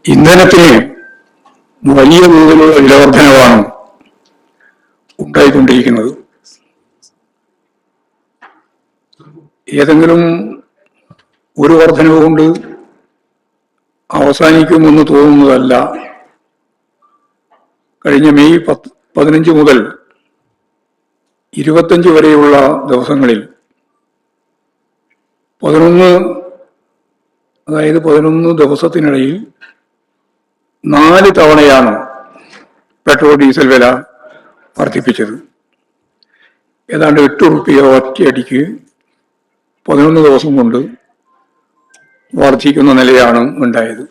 ഇന്ധനത്തിന് വലിയ തോതിലുള്ള വിലവർദ്ധനവാണ് ഉണ്ടായിക്കൊണ്ടിരിക്കുന്നത്. ഏതെങ്കിലും ഒരു വർധനവ് കൊണ്ട് അവസാനിക്കുമെന്ന് തോന്നുന്നതല്ല. കഴിഞ്ഞ മെയ് 15 മുതൽ 25 വരെയുള്ള ദിവസങ്ങളിൽ 11 ദിവസത്തിനിടയിൽ 4 തവണയാണ് പെട്രോൾ ഡീസൽ വില വർദ്ധിപ്പിച്ചത്. ഏതാണ്ട് 8 റുപ്യ ഒറ്റയടിക്ക് 11 ദിവസം കൊണ്ട് വർദ്ധിക്കുന്ന നിലയാണ് ഉണ്ടായത്.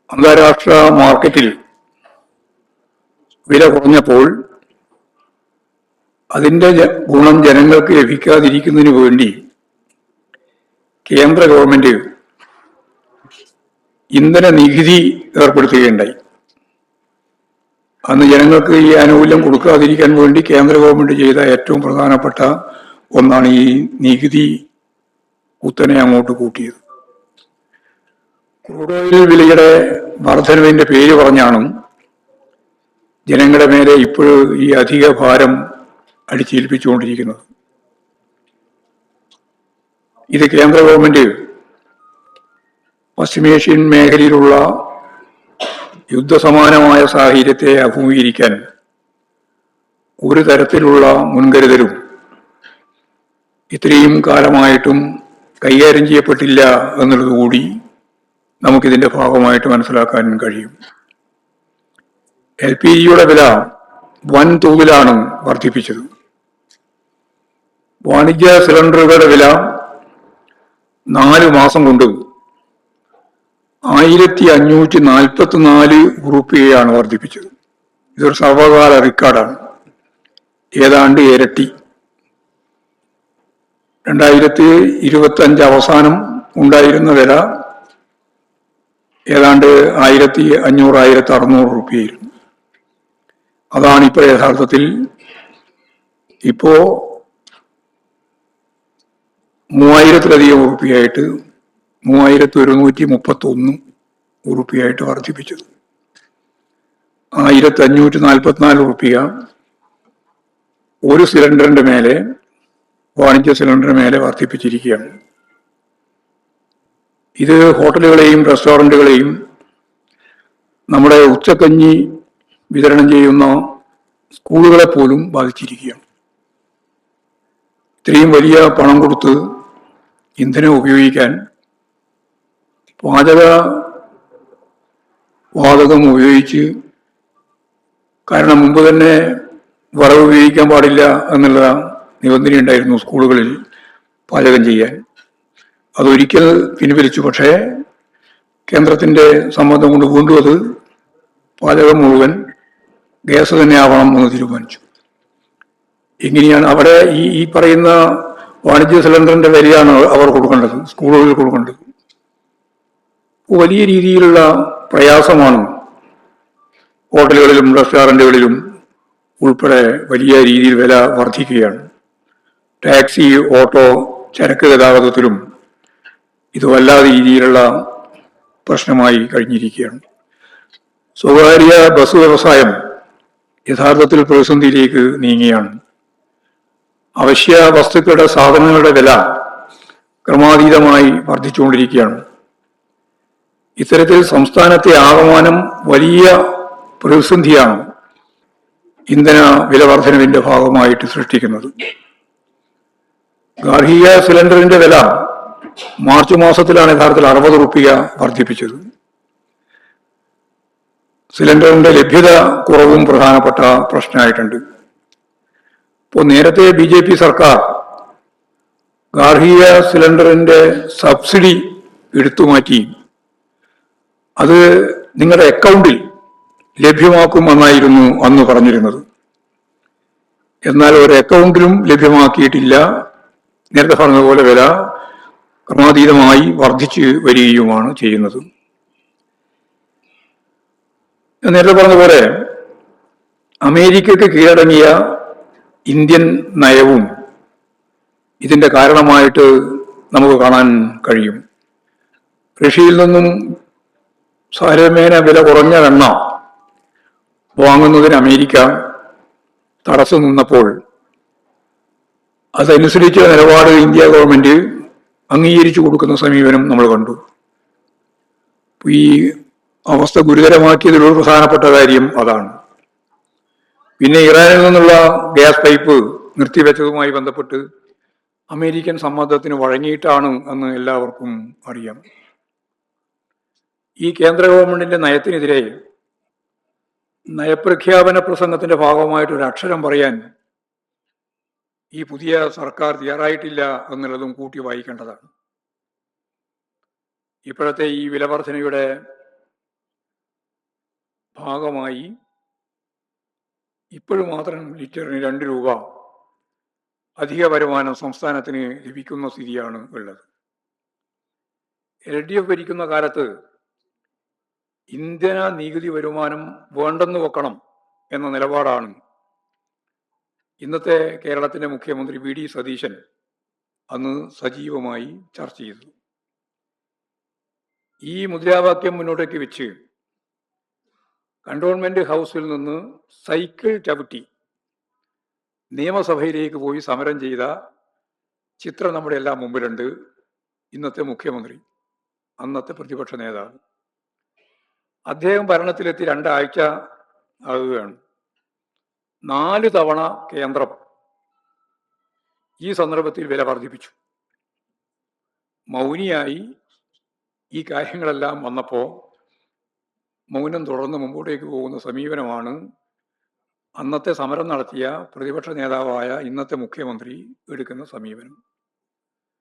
അന്താരാഷ്ട്ര മാർക്കറ്റിൽ വില കുറഞ്ഞപ്പോൾ അതിൻ്റെ ഗുണം ജനങ്ങൾക്ക് ലഭിക്കാതിരിക്കുന്നതിന് വേണ്ടി കേന്ദ്ര ഗവൺമെന്റ് ഇന്ധന നികുതി ഏർപ്പെടുത്തുകയുണ്ടായി. അന്ന് ജനങ്ങൾക്ക് ഈ ആനുകൂല്യം കൊടുക്കാതിരിക്കാൻ വേണ്ടി കേന്ദ്ര ഗവൺമെന്റ് ചെയ്ത ഏറ്റവും പ്രധാനപ്പെട്ട ഒന്നാണ് ഈ നികുതി കുത്തനെ അങ്ങോട്ട് കൂട്ടിയത്. ക്രൂഡ് ഓയിൽ വിലയുടെ വർധനവിന്റെ പേര് പറഞ്ഞാണ് ജനങ്ങളുടെ മേലെ ഇപ്പോഴും ഈ അധിക ഭാരം അടിച്ചേൽപ്പിച്ചുകൊണ്ടിരിക്കുന്നത്. ഇത് കേന്ദ്ര ഗവൺമെന്റ് പശ്ചിമേഷ്യൻ മേഖലയിലുള്ള യുദ്ധസമാനമായ സാഹചര്യത്തെ അഭിമുഖീകരിക്കാൻ ഒരു തരത്തിലുള്ള മുൻകരുതലും ഇത്രയും കാലമായിട്ടും കൈകാര്യം ചെയ്യപ്പെട്ടില്ല എന്നുള്ളത് കൂടി നമുക്കിതിന്റെ ഭാഗമായിട്ട് മനസ്സിലാക്കാൻ കഴിയും. LPGയുടെ വില വൻതോതിലാണ് വർദ്ധിപ്പിച്ചത്. വാണിജ്യ സിലിണ്ടറുകളുടെ വില 4 മാസം കൊണ്ട് 1544 റുപ്യയാണ് വർദ്ധിപ്പിച്ചത്. ഇതൊരു സർവകാല റെക്കോർഡാണ്. ഏതാണ്ട് ഇരട്ടി. 2025 അവസാനം ഉണ്ടായിരുന്ന വില ഏതാണ്ട് 1500-1600 റുപ്യയായിരുന്നു. അതാണ് ഇപ്പോൾ യഥാർത്ഥത്തിൽ 3000-ലധികം റുപ്യയായിട്ട് 3131 റുപ്യയായിട്ട് വർദ്ധിപ്പിച്ചത്. 1544 റുപ്യ ഒരു സിലിണ്ടറിന്റെ മേലെ, വാണിജ്യ സിലിണ്ടറിന് മേലെ വർദ്ധിപ്പിച്ചിരിക്കുകയാണ്. ഇത് ഹോട്ടലുകളെയും റെസ്റ്റോറൻറ്റുകളെയും നമ്മുടെ ഉച്ചക്കഞ്ഞി വിതരണം ചെയ്യുന്ന സ്കൂളുകളെ പോലും ബാധിച്ചിരിക്കുകയാണ്. ഇത്രയും വലിയ പണം കൊടുത്ത് ഇന്ധനം ഉപയോഗിക്കാൻ വാതകം ഉപയോഗിച്ച്, കാരണം മുമ്പ് തന്നെ വിറക് ഉപയോഗിക്കാൻ പാടില്ല എന്നുള്ള നിബന്ധനയുണ്ടായിരുന്നു സ്കൂളുകളിൽ പാചകം ചെയ്യാൻ. അതൊരിക്കൽ പിൻവലിച്ചു. പക്ഷേ കേന്ദ്രത്തിന്റെ സമ്മതം കൊണ്ട് വീണ്ടും അത് പാചകം മുഴുവൻ ഗ്യാസ് തന്നെ ആവണം എന്ന് തീരുമാനിച്ചു. ഇങ്ങനെയാണ് അവിടെ ഈ പറയുന്ന വാണിജ്യ സിലിണ്ടറിന്റെ വിലയാണ് അവർ കൊടുക്കേണ്ടത്, സ്കൂളുകളിൽ കൊടുക്കേണ്ടത്. വലിയ രീതിയിലുള്ള പ്രയാസമാണ് ഹോട്ടലുകളിലും റെസ്റ്റോറൻറ്റുകളിലും ഉൾപ്പെടെ വലിയ രീതിയിൽ വില വർദ്ധിക്കുകയാണ്. ടാക്സി, ഓട്ടോ, ചരക്ക് ഗതാഗതത്തിലും ഇത് വല്ലാത്ത രീതിയിലുള്ള പ്രശ്നമായി കഴിഞ്ഞിരിക്കുകയാണ്. സ്വകാര്യ ബസ് വ്യവസായം യഥാർത്ഥത്തിൽ പ്രതിസന്ധിയിലേക്ക് നീങ്ങിയാണ്. അവശ്യ വസ്തുക്കളുടെ സാധനങ്ങളുടെ വില ക്രമാതീതമായി വർദ്ധിച്ചുകൊണ്ടിരിക്കുകയാണ്. ഇത്തരത്തിൽ സംസ്ഥാനത്തെ ആകമാനം വലിയ പ്രതിസന്ധിയാണ് ഇന്ധന വില വർധനവിന്റെ ഭാഗമായിട്ട് സൃഷ്ടിക്കുന്നത്. ഗാർഹിക സിലിണ്ടറിന്റെ വില മാർച്ച് മാസത്തിലാണ് യഥാർത്ഥത്തിൽ 60 റുപ്യ വർദ്ധിപ്പിച്ചത്. സിലിണ്ടറിന്റെ ലഭ്യത കുറവും പ്രധാനപ്പെട്ട പ്രശ്നമായിട്ടുണ്ട്. ഇപ്പോൾ നേരത്തെ BJP സർക്കാർ ഗാർഹിക സിലിണ്ടറിന്റെ സബ്സിഡി എടുത്തുമാറ്റി അത് നിങ്ങളുടെ അക്കൗണ്ടിൽ ലഭ്യമാക്കുമെന്നായിരുന്നു അന്ന് പറഞ്ഞിരുന്നത്. എന്നാൽ ഒരു അക്കൗണ്ടിലും ലഭ്യമാക്കിയിട്ടില്ല. നേരത്തെ പറഞ്ഞതുപോലെ വില ക്രമാതീതമായി വർദ്ധിച്ചു വരികയുമാണ് ചെയ്യുന്നത്. നേരത്തെ പറഞ്ഞതുപോലെ അമേരിക്കയ്ക്ക് കീഴടങ്ങിയ ഇന്ത്യൻ നയവും ഇതിന്റെ കാരണമായിട്ട് നമുക്ക് കാണാൻ കഴിയും. റഷ്യയിൽ നിന്നും സാരമേന വില കുറഞ്ഞ എണ്ണ വാങ്ങുന്നതിന് അമേരിക്ക തടസ്സം നിന്നപ്പോൾ അതനുസരിച്ച നിലപാട് ഇന്ത്യ ഗവൺമെന്റ് അംഗീകരിച്ചു കൊടുക്കുന്ന സമീപനം നമ്മൾ കണ്ടു. ഈ അവസ്ഥ ഗുരുതരമാക്കിയതിലൊരു പ്രധാനപ്പെട്ട കാര്യം അതാണ്. പിന്നെ ഇറാനിൽ നിന്നുള്ള ഗ്യാസ് പൈപ്പ് നിർത്തിവെച്ചതുമായി ബന്ധപ്പെട്ട് അമേരിക്കൻ സമ്മർദ്ദത്തിന് വഴങ്ങിയിട്ടാണ് എന്ന് എല്ലാവർക്കും അറിയാം. ഈ കേന്ദ്ര ഗവൺമെന്റിന്റെ നയത്തിനെതിരെ നയപ്രഖ്യാപന പ്രസംഗത്തിന്റെ ഭാഗമായിട്ട് ഒരു അക്ഷരം പറയാൻ ഈ പുതിയ സർക്കാർ തയ്യാറായിട്ടില്ല എന്നുള്ളതും കൂട്ടി വായിക്കേണ്ടതാണ്. ഇപ്പോഴത്തെ ഈ വിലവർധനയുടെ ഭാഗമായി ഇപ്പോഴും മാത്രം ലിറ്ററിന് 2 രൂപ അധിക വരുമാനം സംസ്ഥാനത്തിന് ലഭിക്കുന്ന സ്ഥിതിയാണ് ഉള്ളത്. LDF ഭരിക്കുന്ന കാലത്ത് ഇന്ധന നികുതി വരുമാനം വേണ്ടെന്ന് വെക്കണം എന്ന നിലപാടാണ് ഇന്നത്തെ കേരളത്തിലെ മുഖ്യമന്ത്രി VD സതീശൻ അന്ന് സജീവമായി ചർച്ച ചെയ്തു. ഈ മുദ്രാവാക്യം മുന്നോട്ടേക്ക് വെച്ച് കണ്ടോൺമെന്റ് ഹൗസിൽ നിന്ന് സൈക്കിൾ ചവിട്ടി നിയമസഭയിലേക്ക് പോയി സമരം ചെയ്ത ചിത്രം നമ്മുടെ എല്ലാം മുമ്പിലുണ്ട്. ഇന്നത്തെ മുഖ്യമന്ത്രി, അന്നത്തെ പ്രതിപക്ഷ നേതാവ്. അദ്ദേഹം ഭരണത്തിലെത്തി 2 ആഴ്ച ആകുകയാണ്. 4 തവണ കേന്ദ്രം ഈ സന്ദർഭത്തിൽ വില വർദ്ധിപ്പിച്ചു. മൗനിയായി ഈ കാര്യങ്ങളെല്ലാം വന്നപ്പോൾ മൗനം തുടർന്ന് മുമ്പോട്ടേക്ക് പോകുന്ന സമീപനമാണ് അന്നത്തെ സമരം നടത്തിയ പ്രതിപക്ഷ നേതാവായ ഇന്നത്തെ മുഖ്യമന്ത്രി എടുക്കുന്ന സമീപനം.